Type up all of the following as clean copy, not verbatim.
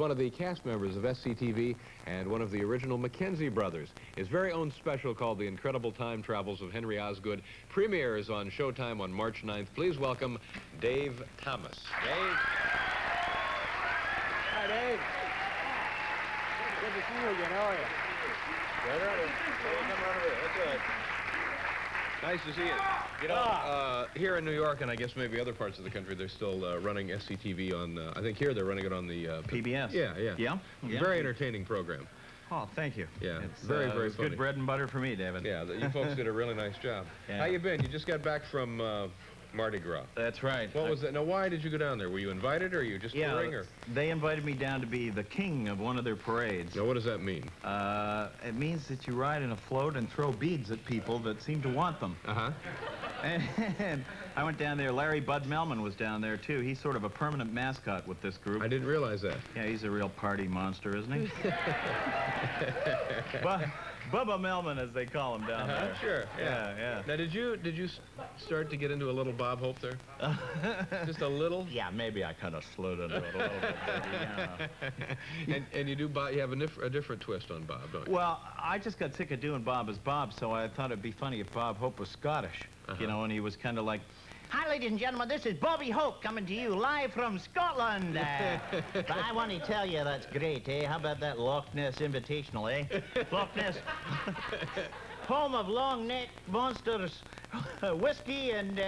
one of the cast members of SCTV and one of the original Mackenzie brothers. His very own special called The Incredible Time Travels of Henry Osgood premieres on Showtime on March 9th. Please welcome Dave Thomas. Dave. Hi, Dave. Good to see you again. How are you? Right on. Come on over. That's all right. Nice to see you. You know, here in New York, and I guess maybe other parts of the country, they're still running SCTV on, I think here they're running it on the... PBS. Yeah. Very entertaining program. Oh, thank you. Yeah, it's very funny. Good bread and butter for me, David. Yeah, you folks did a really nice job. Yeah. How you been? You just got back from Mardi Gras. That's right. What was that? Now, why did you go down there? Were you invited, or you just touring? Or? They invited me down to be the king of one of their parades. Now, what does that mean? It means that you ride in a float and throw beads at people that seem to want them. Uh-huh. And I went down there. Larry Bud Melman was down there, too. He's sort of a permanent mascot with this group. I didn't realize that. Yeah, he's a real party monster, isn't he? Bubba Melman, as they call him down there. Sure, yeah. Now, did you start to get into a little Bob Hope there? Just a little? Yeah, maybe I kind of slid into it a little bit. Yeah. And you do Bob, you have a different twist on Bob, don't you? Well, I just got sick of doing Bob as Bob, so I thought it'd be funny if Bob Hope was Scottish, you know, and he was kind of like, "Hi, ladies and gentlemen, this is Bobby Hope coming to you live from Scotland. But I want to tell you that's great, eh? How about that Loch Ness Invitational, eh? Loch Ness, home of long-necked monsters, whiskey and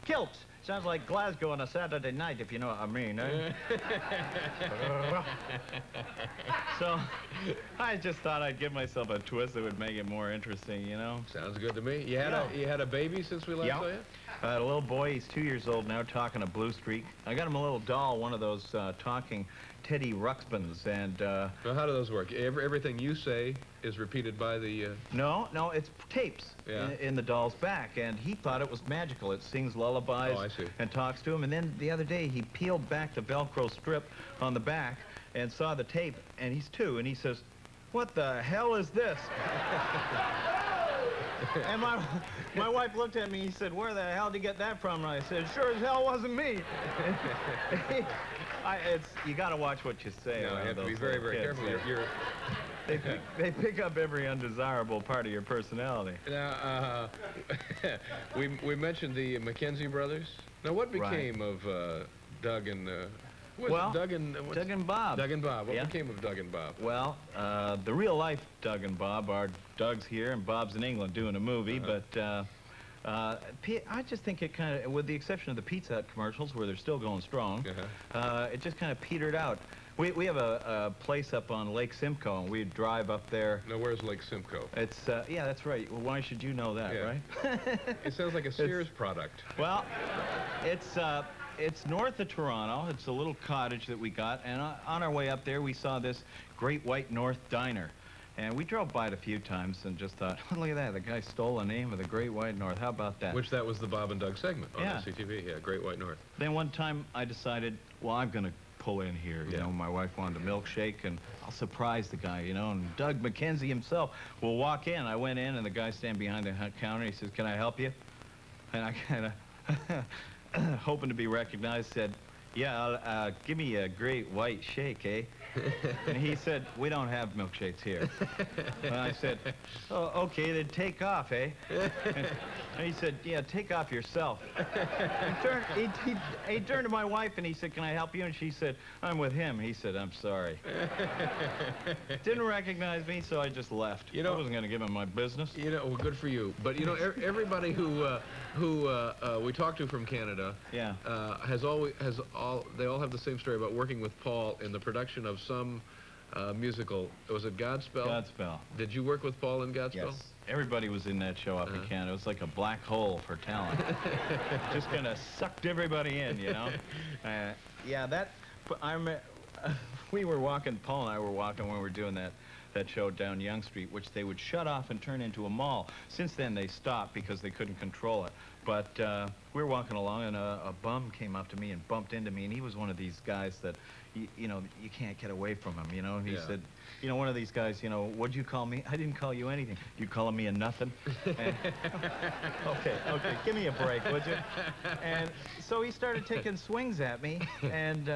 kilts. Sounds like Glasgow on a Saturday night, if you know what I mean, eh? So, I just thought I'd give myself a twist that would make it more interesting, you know? Sounds good to me. You had a baby since we last saw you? I had a little boy, he's 2 years old now, talking a blue streak. I got him a little doll, one of those talking Teddy Ruxpins, and... Well, how do those work? Everything you say is repeated by the... No, it's tapes in the doll's back, and he thought it was magical. It sings lullabies and talks to him, and then the other day he peeled back the Velcro strip on the back and saw the tape, and he's 2, and he says, "What the hell is this?" And my wife looked at me and he said, "Where the hell did you get that from?" And I said, "Sure as hell wasn't me." You got to watch what you say. No, you have to be very, very careful. They pick up every undesirable part of your personality. Now, we mentioned the Mackenzie brothers. Now, what became of Doug and... Doug and Bob. Doug and Bob. What became of Doug and Bob? Well, the real life Doug and Bob are Doug's here and Bob's in England doing a movie, but I just think it kind of, with the exception of the Pizza Hut commercials where they're still going strong, it just kind of petered out. We have a place up on Lake Simcoe, and we drive up there. Now, where's Lake Simcoe? It's, yeah, that's right. Well, why should you know that, right? It sounds like a Sears product. Well, it's north of Toronto. It's a little cottage that we got, and on our way up there, we saw this Great White North Diner. And we drove by it a few times and just thought, oh, look at that, the guy stole the name of the Great White North. How about that? Which that was the Bob and Doug segment on SCTV, Great White North. Then one time I decided, well, I'm going to pull in here. You know, my wife wanted a milkshake, and I'll surprise the guy, you know, and Doug Mackenzie himself will walk in. I went in, and the guy standing behind the counter, he says, "Can I help you?" And I kind of, hoping to be recognized, said, "Yeah, give me a Great White Shake, eh?" And he said, "We don't have milkshakes here." And I said, "Oh, okay, then take off, eh?" And he said, "Yeah, take off yourself." He turned to my wife and he said, "Can I help you?" And she said, "I'm with him." He said, "I'm sorry." Didn't recognize me, so I just left. You know, I wasn't going to give him my business. You know, well, good for you. But you know, everybody who we talked to from Canada, they all have the same story about working with Paul in the production of some musical. Was it Godspell? Godspell. Did you work with Paul in Godspell? Yes. Everybody was in that show up in Canada. It was like a black hole for talent. Just kind of sucked everybody in, you know. We were walking, Paul and I were walking when we were doing that show down Yonge Street, which they would shut off and turn into a mall. Since then, they stopped because they couldn't control it. But we were walking along, and a bum came up to me and bumped into me, and he was one of these guys that, you know, you can't get away from him, you know? And he said, you know, one of these guys, you know, what'd you call me? I didn't call you anything. You calling me a nothing? And, okay, give me a break, would you? And so he started taking swings at me and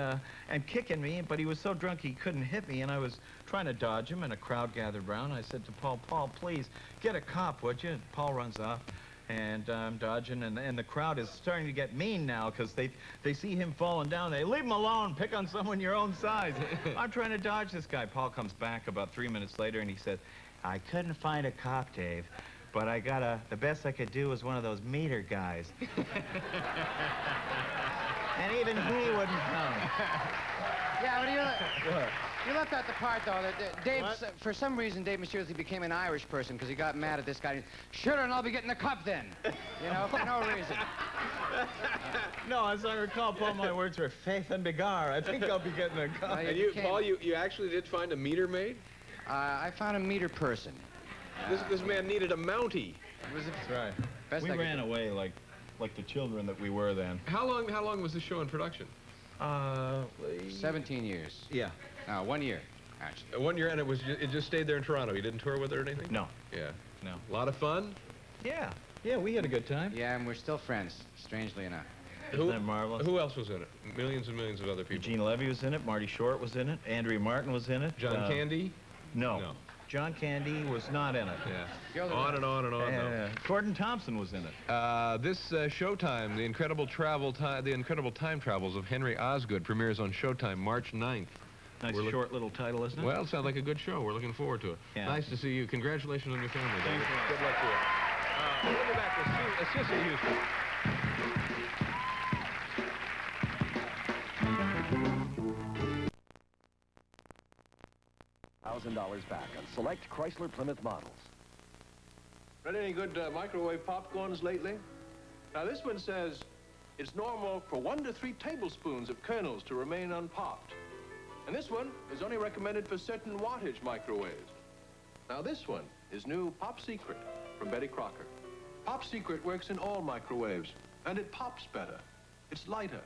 kicking me, but he was so drunk he couldn't hit me, and I was trying to dodge him, and a crowd gathered around. I said to Paul, Paul, please, get a cop, would you? And Paul runs off. And I'm dodging, and the crowd is starting to get mean now because they see him falling down. They leave him alone, pick on someone your own size. I'm trying to dodge this guy. Paul comes back about 3 minutes later, and he said, I couldn't find a cop, Dave, but I got the best I could do was one of those meter guys. And even he wouldn't come. Yeah, but you left out the part, though, that Dave, for some reason, Dave mysteriously became an Irish person because he got mad at this guy. Sure, and I'll be getting a cup then. You know, for no reason. No, as I recall, Paul, my words were faith and begar. I think I'll be getting a cup. And you, Paul, you actually did find a meter maid? I found a meter person. This man needed a Mountie. That's right. Best We I could ran do. away like the children that we were then. How long was this show in production? 17 years. Yeah. No, 1 year, actually. 1 year, and it just stayed there in Toronto. You didn't tour with it or anything? No. Yeah. No. A lot of fun? Yeah. Yeah, we had a good time. Yeah, and we're still friends, strangely enough. Isn't that marvelous? Who else was in it? Millions and millions of other people. Eugene Levy was in it. Marty Short was in it. Andrea Martin was in it. John Candy? No. No. John Candy was not in it. Yeah. On and on and on. Gordon Thompson was in it. This Showtime, The Incredible Time Travels of Henry Osgood, premieres on Showtime March 9th. Nice short little title, isn't it? Well, it sounds like a good show. We're looking forward to it. Yeah. Nice to see you. Congratulations on your family. Thanks a lot. Good luck to you. We'll be back with Sissy Houston. $1,000 back on select Chrysler Plymouth models. Read any good microwave popcorns lately? Now this one says it's normal for 1 to 3 tablespoons of kernels to remain unpopped. And this one is only recommended for certain wattage microwaves. Now this one is new Pop Secret from Betty Crocker. Pop Secret works in all microwaves, and it pops better. It's lighter,